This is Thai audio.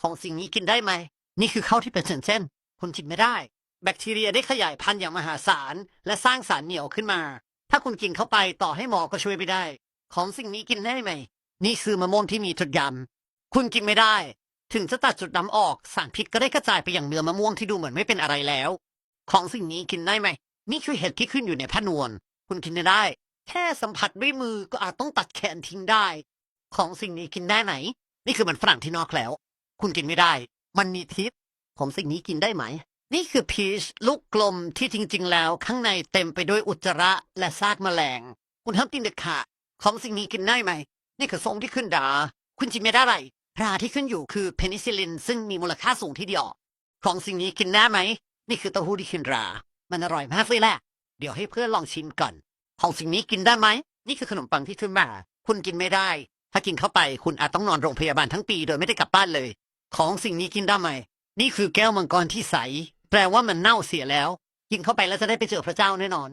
ของสิ่งนี้กินได้ไหมนี่คือข้าวที่เป็นเส้นๆคุณกินไม่ได้แบคทีเรียได้ขยายพันธุ์อย่างมหาศาลและสร้างสารเหนียวขึ้นมาถ้าคุณกินเข้าไปต่อให้หมอก็ช่วยไม่ได้ของสิ่งนี้กินได้ไหมนี่คือมะม่วงที่มีจุดดำคุณกินไม่ได้ถึงจะตัดจุดดำออกสารพิษก็ได้กระจายไปอย่างเนื้อมะม่วงที่ดูเหมือนไม่เป็นอะไรแล้วของสิ่งนี้กินได้ไหมนี่คือเห็ดที่ขึ้นอยู่ในผ้านวลคุณกินไม่ได้แค่สัมผัสด้วยมือก็อาจต้องตัดแขนทิ้งได้ของสิ่งนี้กินได้ไหมนี่คือมันฝรั่งที่นอกแล้วคุณกินไม่ได้มันมีพิษของสิ่งนี้กินได้ไหมนี่คือพีชลูกกลมที่จริงๆแล้วข้างในเต็มไปด้วยอุจจาระและซากแมลงคุณห้ามกินเด็ดขาดของสิ่งนี้กินได้ไหมนี่คือทรงที่ขึ้นดาคุณกินไม่ได้ไรราที่ขึ้นอยู่คือเพนิซิลลินซึ่งมีมูลค่าสูงที่เดียวของสิ่งนี้กินได้ไหมนี่คือเต้าหู้ที่ขึ้นรามันอร่อยมากเลยแหละเดี๋ยวให้เพื่อนลองชิมก่อนของสิ่งนี้กินได้ไหมนี่คือขนมปังที่ขึ้นมาคุณกินไม่ได้ถ้ากินเข้าไปคุณอาจต้องนอนโรงพยาบาลทั้งปีโดยไม่ได้กลับบ้านเลยของสิ่งนี้กินได้ไหมนี่คือแก้วมังกรที่ใสแปลว่ามันเน่าเสียแล้วกินเข้าไปแล้วจะได้ไปเจอพระเจ้าแน่นอน